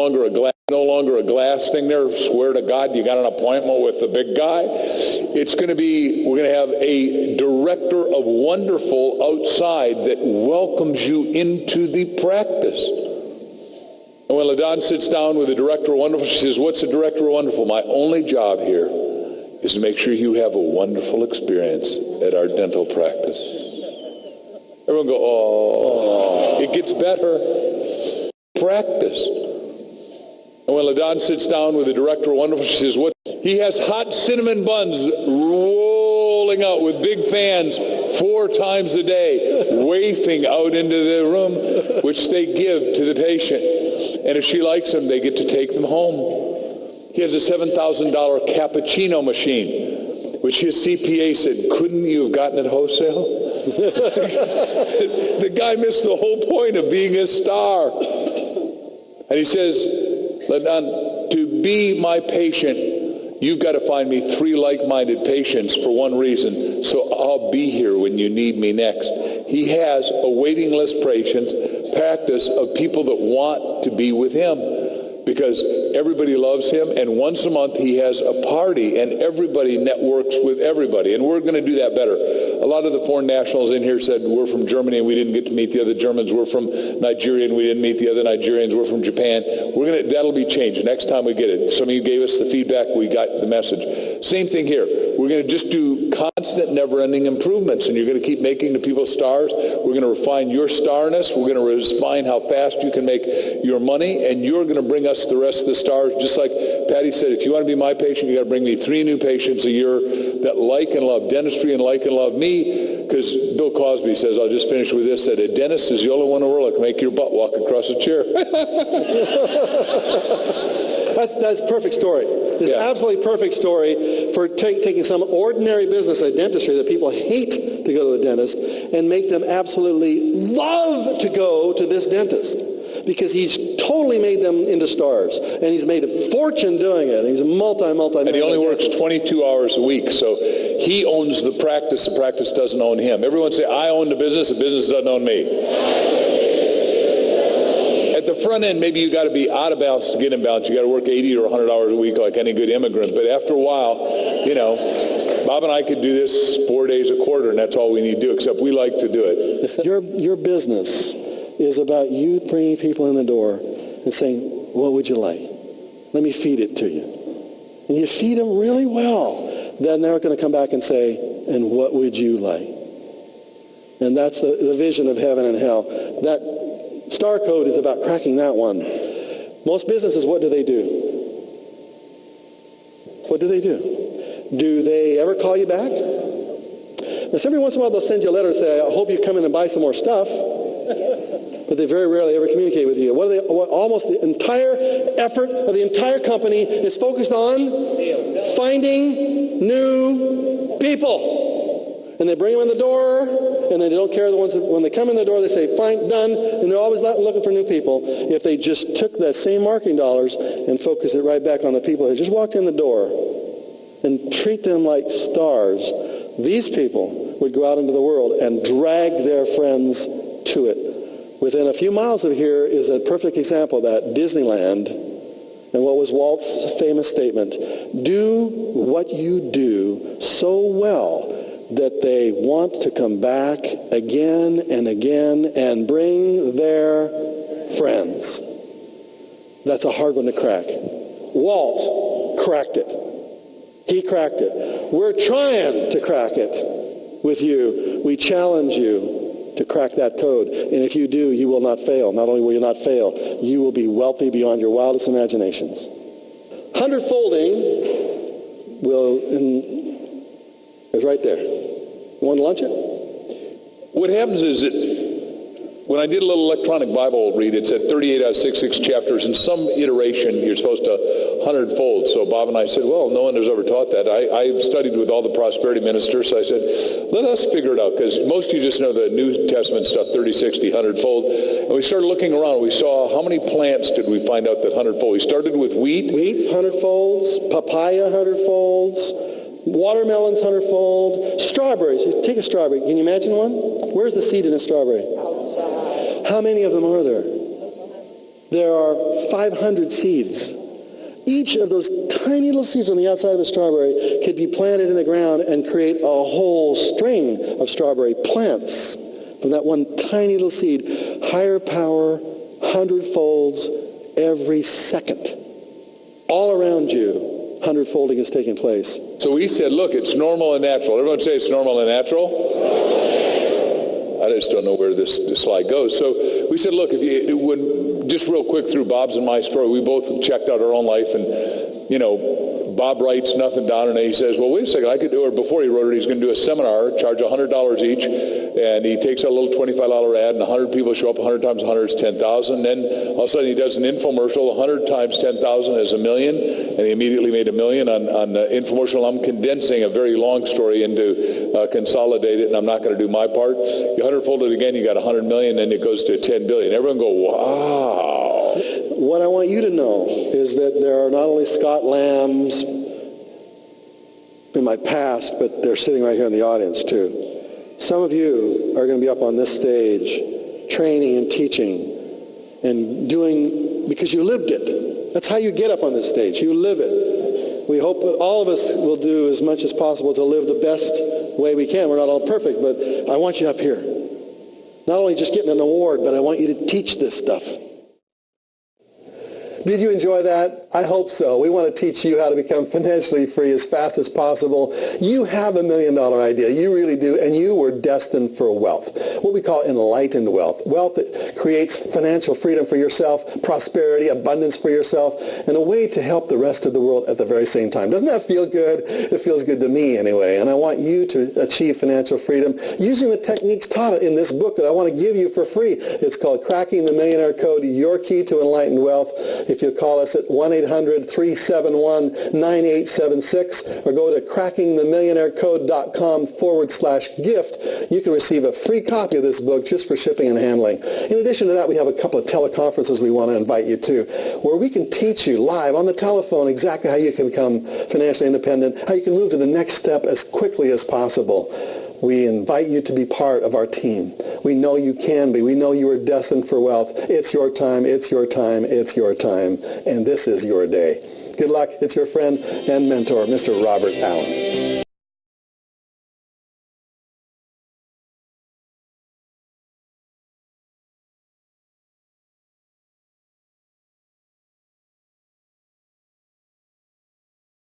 longer a glass thing there. Swear to God, you got an appointment with the big guy. It's going to be, we're going to have a director of wonderful outside that welcomes you into the practice. And when LaDon sits down with the director of wonderful, she says, what's the director of wonderful? My only job here is to make sure you have a wonderful experience at our dental practice. Everyone go, oh, it gets better. Practice. And when LaDon sits down with the director of wonderful, she says, what? He has hot cinnamon buns rolling out with big fans 4 times a day, wafting out into the room, which they give to the patient. And if she likes them, they get to take them home. He has a $7,000 cappuccino machine, which his CPA said, couldn't you have gotten it wholesale? The guy missed the whole point of being a star. And he says, LaDon, to be my patient, you've got to find me 3 like-minded patients for one reason, so I'll be here when you need me next. He has a waiting list practice of people that want to be with him because everybody loves him, and once a month he has a party, and everybody networks with everybody, and we're going to do that better. A lot of the foreign nationals in here said we're from Germany and we didn't get to meet the other Germans. We're from Nigeria and we didn't meet the other Nigerians. We're from Japan. That'll be changed next time we get it. Some of you gave us the feedback. We got the message. Same thing here. We're going to just do constant, never-ending improvements, and you're going to keep making the people stars. We're going to refine your starness. We're going to refine how fast you can make your money, and you're going to bring us the rest of the stars. Just like Patty said, if you want to be my patient, you got to bring me 3 new patients a year that like and love dentistry and like and love me, because Bill Cosby says, I'll just finish with this, that a dentist is the only one in the world that can make your butt walk across a chair. That's a perfect story. It's absolutely perfect story for taking some ordinary business like dentistry that people hate to go to the dentist and make them absolutely love to go to this dentist because he's totally made them into stars, and he's made a fortune doing it. He's a multi. And he only works 22 hours a week, so he owns the practice doesn't own him. Everyone say, I own the business doesn't own me. At the front end, maybe you got to be out of balance to get in balance. You got to work 80 or 100 hours a week like any good immigrant. But after a while, Bob and I could do this 4 days a quarter, and that's all we need to do, except we like to do it. Your business is about you bringing people in the door and saying, what would you like? Let me feed it to you. And you feed them really well. Then they're going to come back and say, and what would you like? And that's the vision of heaven and hell. That star code is about cracking that one. Most businesses, what do they do? What do they do? Do they ever call you back? Now, every once in a while they'll send you a letter and say, I hope you come in and buy some more stuff. But they very rarely ever communicate with you. Almost the entire effort of the entire company is focused on finding new people. And they bring them in the door, and they don't care the ones that, when they come in the door, they say, fine, done, and they're always looking for new people. If they just took that same marketing dollars and focused it right back on the people that just walked in the door and treat them like stars, these people would go out into the world and drag their friends to it. Within a few miles of here is a perfect example of that, Disneyland. And what was Walt's famous statement? Do what you do so well that they want to come back again and again and bring their friends. That's a hard one to crack. Walt cracked it. He cracked it. We're trying to crack it with you. We challenge you to crack that code. And if you do, you will not fail. Not only will you not fail, you will be wealthy beyond your wildest imaginations. 100-folding is right there. You want to launch it? What happens is that when I did a little electronic Bible read, it said 38 out of 66 chapters. In some iteration, you're supposed to 100-fold. So Bob and I said, well, no one has ever taught that. I studied with all the prosperity ministers, so I said, let us figure it out, because most of you just know the New Testament stuff, 30, 60, 100-fold. And we started looking around. We saw how many plants did we find out that 100-fold. We started with wheat. Wheat, 100-folds. Papaya, 100-folds. Watermelons, 100-fold. Strawberries. Take a strawberry. Can you imagine one? Where's the seed in a strawberry? How many of them are there? There are 500 seeds. Each of those tiny little seeds on the outside of a strawberry could be planted in the ground and create a whole string of strawberry plants from that one tiny little seed. Higher power, 100-folds every second. All around you, 100-folding is taking place. So we said, look, it's normal and natural. Everyone say it's normal and natural? I just don't know where this slide goes. So we said, look, if you would, just real quick through Bob's and my story, we both checked out our own life, and, you know, Bob writes nothing down, and he says, well, wait a second, I could do it. Before he wrote it, he's going to do a seminar, charge $100 each, and he takes a little $25 ad, and 100 people show up. 100 times 100 is 10,000. Then all of a sudden he does an infomercial. 100 times 10,000 is $1 million, and he immediately made $1 million on the infomercial. I'm condensing a very long story into consolidated, and I'm not going to do my part. You 100-fold it again, you got 100 million, then it goes to 10 billion. Everyone go, wow. What I want you to know is that there are not only Scott Lambs in my past, but they're sitting right here in the audience too. Some of you are going to be up on this stage training and teaching and doing because you lived it. That's how you get up on this stage. You live it. We hope that all of us will do as much as possible to live the best way we can. We're not all perfect, but I want you up here. Not only just getting an award, but I want you to teach this stuff. Did you enjoy that? I hope so. We want to teach you how to become financially free as fast as possible. You have $1 million idea. You really do. And you were destined for wealth. What we call enlightened wealth. Wealth that creates financial freedom for yourself, prosperity, abundance for yourself, and a way to help the rest of the world at the very same time. Doesn't that feel good? It feels good to me anyway. And I want you to achieve financial freedom using the techniques taught in this book that I want to give you for free. It's called Cracking the Millionaire Code, Your Key to Enlightened Wealth. If you call us at 1-800-371-9876 or go to crackingthemillionairecode.com/gift, you can receive a free copy of this book just for shipping and handling. In addition to that, we have a couple of teleconferences we want to invite you to where we can teach you live on the telephone exactly how you can become financially independent, how you can move to the next step as quickly as possible. We invite you to be part of our team. We know you can be. We know you are destined for wealth. It's your time. It's your time. It's your time. And this is your day. Good luck. It's your friend and mentor, Mr. Robert Allen.